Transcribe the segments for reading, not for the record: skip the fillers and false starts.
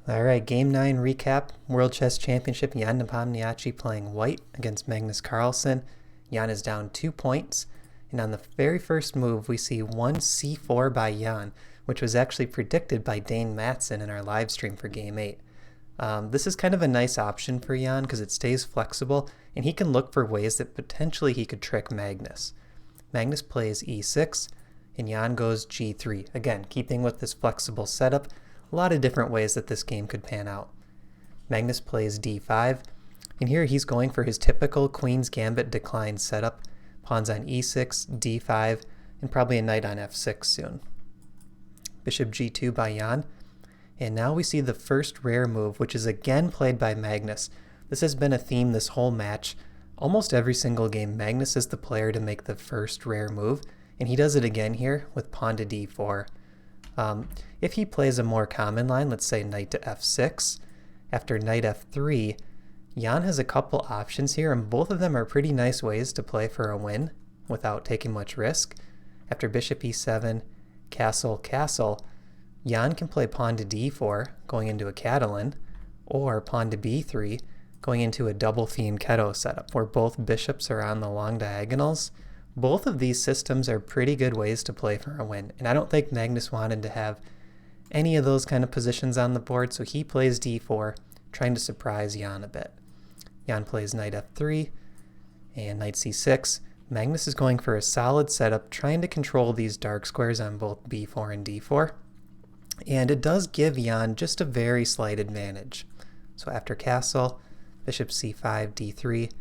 Alright, Game 9 recap. World Chess Championship, Jan Nepomniachtchi playing white against Magnus Carlsen. Jan is down 2 points. And on the very first move, we see one c4 by Jan, which was actually predicted by Dane Matson in our live stream for Game 8. This is kind of a nice option for Jan because it stays flexible, and he can look for ways that potentially he could trick Magnus. Magnus plays e6, and Jan goes g3. Again, keeping with this flexible setup, a lot of different ways that this game could pan out. Magnus plays d5, and here he's going for his typical Queen's Gambit decline setup. Pawns on e6, d5, and probably a knight on f6 soon. Bishop g2 by Jan. And now we see the first rare move, which is again played by Magnus. This has been a theme this whole match. Almost every single game, Magnus is the player to make the first rare move, and he does it again here with pawn to d4. If he plays a more common line, let's say knight to f6, after knight f3, Jan has a couple options here, and both of them are pretty nice ways to play for a win without taking much risk. After bishop e7, castle, castle, Jan can play pawn to d4, going into a Catalan, or pawn to b3, going into a double fianchetto setup, where both bishops are on the long diagonals. Both of these systems are pretty good ways to play for a win, and I don't think Magnus wanted to have any of those kind of positions on the board, so he plays d4, trying to surprise Jan a bit. Jan plays knight f3, and knight c6. Magnus is going for a solid setup, trying to control these dark squares on both b4 and d4. And it does give Jan just a very slight advantage. So after castle, bishop c5, d3.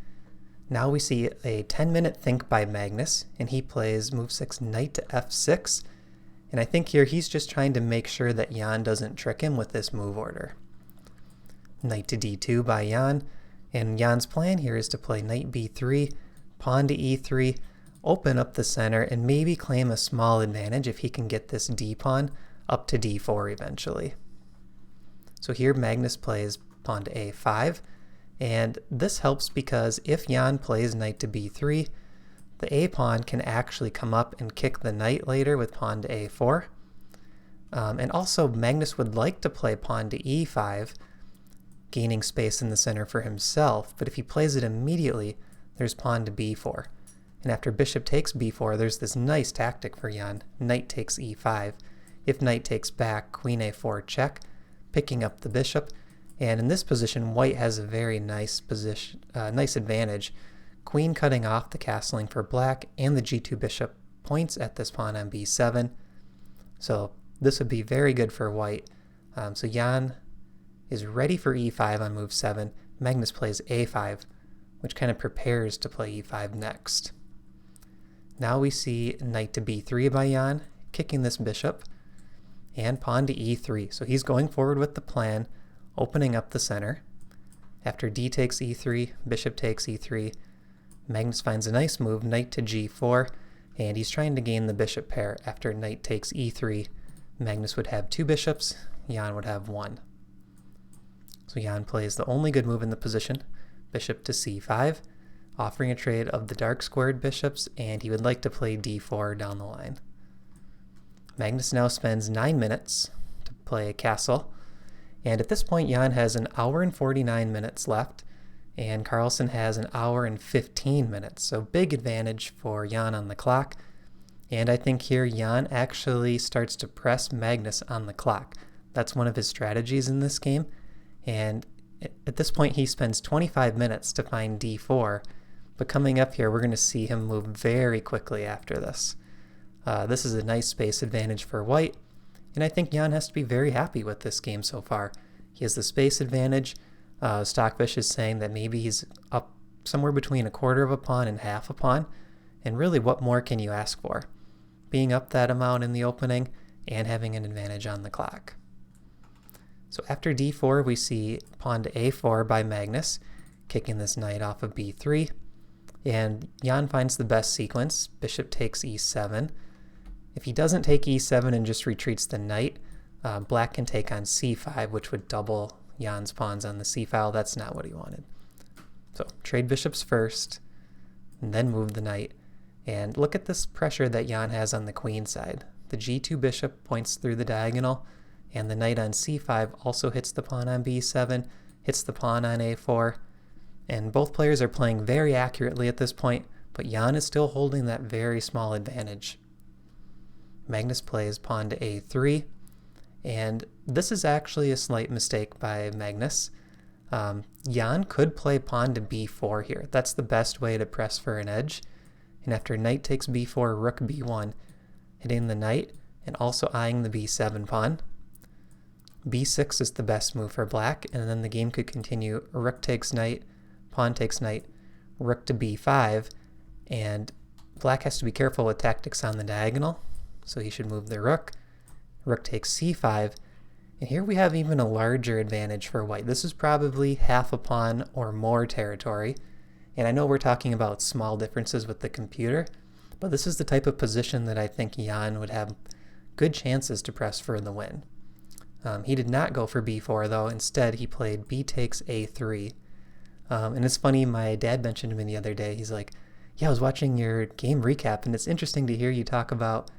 Now we see a 10-minute think by Magnus, and he plays move 6, knight to f6. And I think here he's just trying to make sure that Jan doesn't trick him with this move order. Knight to d2 by Jan. And Jan's plan here is to play knight b3, pawn to e3, open up the center, and maybe claim a small advantage if he can get this d-pawn up to d4 eventually. So here Magnus plays pawn to a5, and this helps because if Jan plays knight to b3, the a-pawn can actually come up and kick the knight later with pawn to a4. And also Magnus would like to play pawn to e5, gaining space in the center for himself, but if he plays it immediately, there's pawn to b4. And after bishop takes b4, there's this nice tactic for Jan, knight takes e5. If knight takes back, queen a4 check, picking up the bishop, and in this position, white has a very nice advantage. Queen cutting off the castling for black, and the g2 bishop points at this pawn on b7. So this would be very good for white. So Jan is ready for e5 on move 7. Magnus plays a5, which kind of prepares to play e5 next. Now we see knight to b3 by Jan, kicking this bishop, and pawn to e3. So he's going forward with the plan, opening up the center. After d takes e3, bishop takes e3, Magnus finds a nice move, knight to g4, and he's trying to gain the bishop pair. After knight takes e3, Magnus would have 2 bishops, Jan would have 1. So Jan plays the only good move in the position, bishop to c5, offering a trade of the dark squared bishops, and he would like to play d4 down the line. Magnus now spends 9 minutes to play a castle, and at this point Jan has an hour and 49 minutes left, and Carlsen has an hour and 15 minutes, so big advantage for Jan on the clock. And I think here Jan actually starts to press Magnus on the clock. That's one of his strategies in this game, and at this point he spends 25 minutes to find d4, but coming up here we're going to see him move very quickly after this. This is a nice space advantage for white, and I think Jan has to be very happy with this game so far. He has the space advantage. Stockfish is saying that maybe he's up somewhere between a quarter of a pawn and half a pawn, and really what more can you ask for? Being up that amount in the opening and having an advantage on the clock. So after d4 we see pawn to a4 by Magnus, kicking this knight off of b3, and Jan finds the best sequence, bishop takes e7. If he doesn't take e7 and just retreats the knight, black can take on c5, which would double Jan's pawns on the c-file. That's not what he wanted. So trade bishops first, and then move the knight. And look at this pressure that Jan has on the queen side. The g2 bishop points through the diagonal, And the knight on c5 also hits the pawn on b7, hits the pawn on a4, and both players are playing very accurately at this point, but Jan is still holding that very small advantage. Magnus plays pawn to a3, and this is actually a slight mistake by Magnus. Jan could play pawn to b4 here. That's the best way to press for an edge. And after knight takes b4, rook b1, hitting the knight and also eyeing the b7 pawn. b6 is the best move for black, and then the game could continue. Rook takes knight, pawn takes knight, rook to b5, and black has to be careful with tactics on the diagonal, so he should move the rook. Rook takes c5, and here we have even a larger advantage for white. This is probably half a pawn or more territory, and I know we're talking about small differences with the computer, but this is the type of position that I think Jan would have good chances to press for the win. He did not go for b4 though. Instead, he played b takes a3. And it's funny, my dad mentioned to me the other day, he's like, yeah, I was watching your game recap, and it's interesting to hear you talk about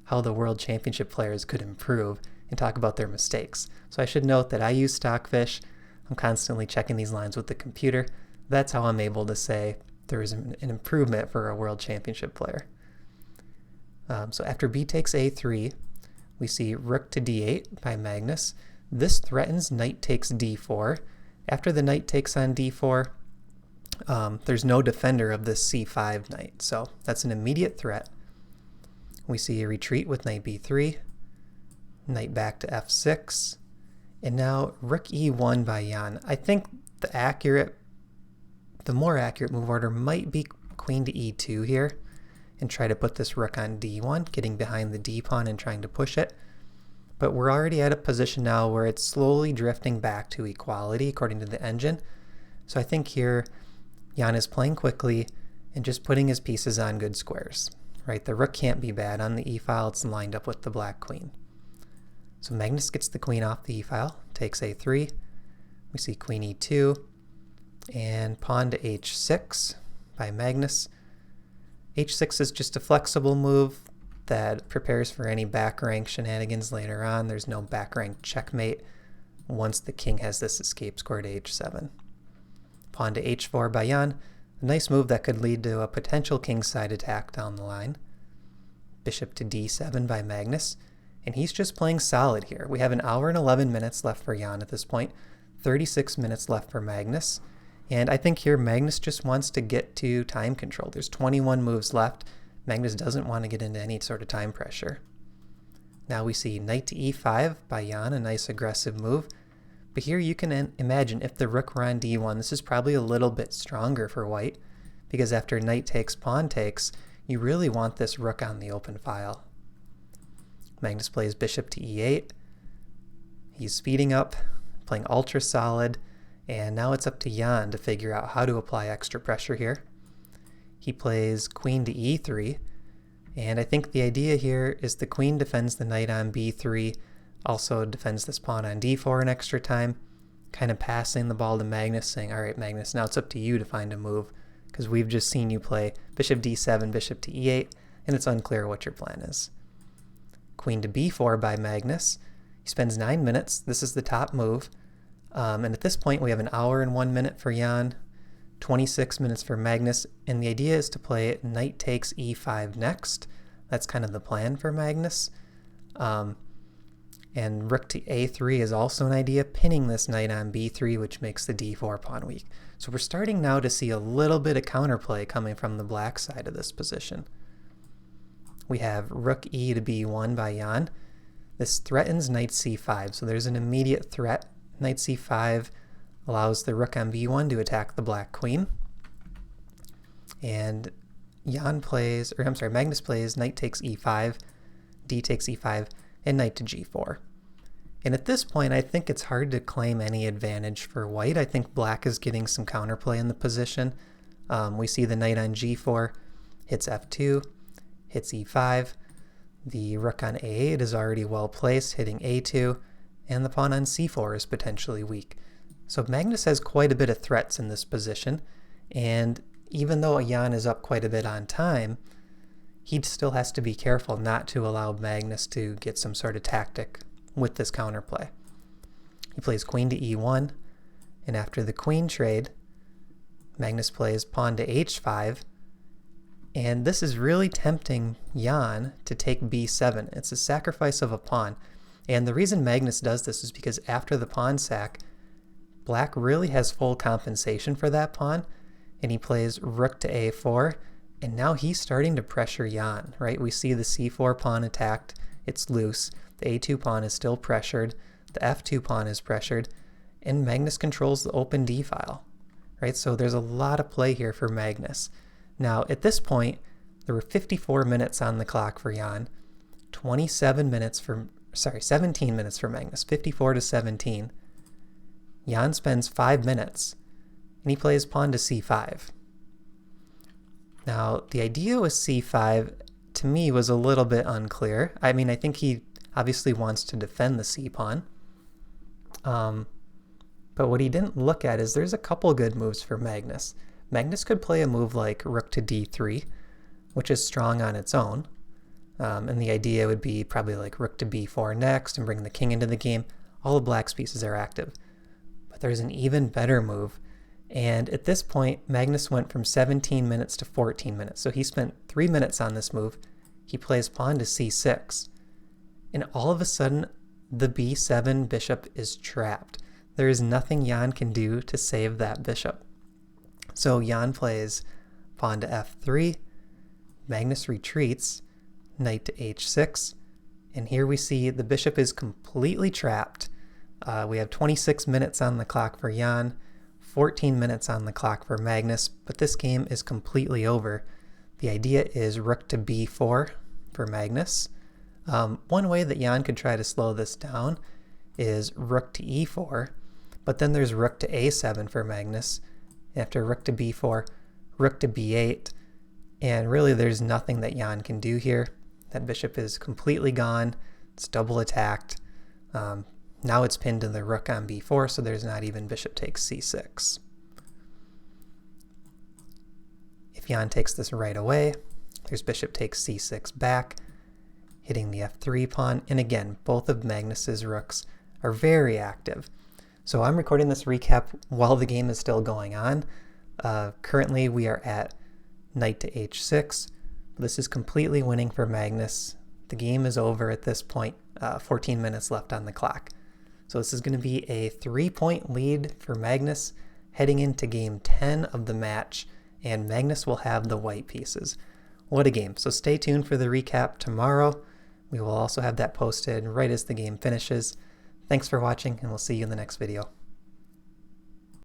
how the World Championship players could improve and talk about their mistakes. So I should note that I use Stockfish. I'm constantly checking these lines with the computer. That's how I'm able to say there is an improvement for a World Championship player. So after b takes a3, we see rook to d8 by Magnus. This threatens knight takes d4. After the knight takes on d4, there's no defender of this c5 knight, so that's an immediate threat. We see a retreat with knight b3, knight back to f6, and now rook e1 by Jan. I think the more accurate move order might be queen to e2 here, and try to put this rook on d1, getting behind the d pawn and trying to push it. But we're already at a position now where it's slowly drifting back to equality according to the engine. So I think here Jan is playing quickly and just putting his pieces on good squares. Right, the rook can't be bad on the e-file, it's lined up with the black queen. So Magnus gets the queen off the e-file, takes a3, we see queen e2, and pawn to h6 by Magnus. h6 is just a flexible move that prepares for any back rank shenanigans later on. There's no back rank checkmate once the king has this escape square to h7. Pawn to h4 by Jan. A nice move that could lead to a potential kingside attack down the line. Bishop to d7 by Magnus, and he's just playing solid here. We have an hour and 11 minutes left for Jan at this point, 36 minutes left for Magnus, and I think here Magnus just wants to get to time control. There's 21 moves left. Magnus doesn't want to get into any sort of time pressure. Now we see knight to e5 by Jan, a nice aggressive move. But here you can imagine if the rook were on d1, this is probably a little bit stronger for white, because after knight takes, pawn takes, you really want this rook on the open file. Magnus plays bishop to e8. He's speeding up, playing ultra solid, and now it's up to Jan to figure out how to apply extra pressure here. He plays queen to e3, and I think the idea here is the queen defends the knight on b3, also defends this pawn on d4 an extra time, kind of passing the ball to Magnus, saying, all right, Magnus, now it's up to you to find a move, because we've just seen you play bishop d7, bishop to e8, and it's unclear what your plan is. Queen to b4 by Magnus. He spends 9 minutes. This is the top move. And at this point, we have an hour and 1 minute for Jan, 26 minutes for Magnus, and the idea is to play knight takes e5 next. That's kind of the plan for Magnus. And rook to a3 is also an idea, pinning this knight on b3, which makes the d4 pawn weak. So we're starting now to see a little bit of counterplay coming from the black side of this position. We have rook e to b1 by Jan. This threatens knight c5, so there's an immediate threat. Knight c5 allows the rook on b1 to attack the black queen. And Magnus plays knight takes e5, d takes e5, and knight to g4. And at this point, I think it's hard to claim any advantage for white. I think black is getting some counterplay in the position. We see the knight on g4 hits f2, hits e5. The rook on a8 is already well placed, hitting a2, and the pawn on c4 is potentially weak. So Magnus has quite a bit of threats in this position, and even though Jan is up quite a bit on time, he still has to be careful not to allow Magnus to get some sort of tactic with this counterplay. He plays queen to e1, and after the queen trade, Magnus plays pawn to h5, and this is really tempting Jan to take b7. It's a sacrifice of a pawn, and the reason Magnus does this is because after the pawn sack, Black really has full compensation for that pawn, and he plays rook to a4, and now he's starting to pressure Jan, right? We see the c4 pawn attacked, it's loose, the a2 pawn is still pressured, the f2 pawn is pressured, and Magnus controls the open d file, right? So there's a lot of play here for Magnus. Now, at this point, there were 54 minutes on the clock for Jan, 17 minutes for Magnus, 54 to 17. Jan spends 5 minutes, and he plays pawn to c5. Now, the idea with c5, to me, was a little bit unclear. I mean, I think he obviously wants to defend the c-pawn. But what he didn't look at is there's a couple good moves for Magnus. Magnus could play a move like rook to d3, which is strong on its own. And the idea would be probably like rook to b4 next and bring the king into the game. All of Black's pieces are active. But there's an even better move. And at this point, Magnus went from 17 minutes to 14 minutes. So he spent 3 minutes on this move. He plays pawn to c6. And all of a sudden, the b7 bishop is trapped. There is nothing Jan can do to save that bishop. So Jan plays pawn to f3. Magnus retreats, knight to h6. And here we see the bishop is completely trapped. We have 26 minutes on the clock for Jan, 14 minutes on the clock for Magnus, but this game is completely over. The idea is rook to b4 for Magnus. One way that Jan could try to slow this down is rook to e4, but then there's rook to a7 for Magnus. After rook to b4, rook to b8, and really there's nothing that Jan can do here. That bishop is completely gone. It's double attacked. Now it's pinned to the rook on b4, so there's not even bishop takes c6. If Jan takes this right away, there's bishop takes c6 back, hitting the f3 pawn, and again, both of Magnus's rooks are very active. So I'm recording this recap while the game is still going on. Currently we are at knight to h6. This is completely winning for Magnus. The game is over at this point, 14 minutes left on the clock. So this is going to be a 3-point lead for Magnus heading into game 10 of the match, and Magnus will have the white pieces. What a game. So stay tuned for the recap tomorrow. We will also have that posted right as the game finishes. Thanks for watching, and we'll see you in the next video.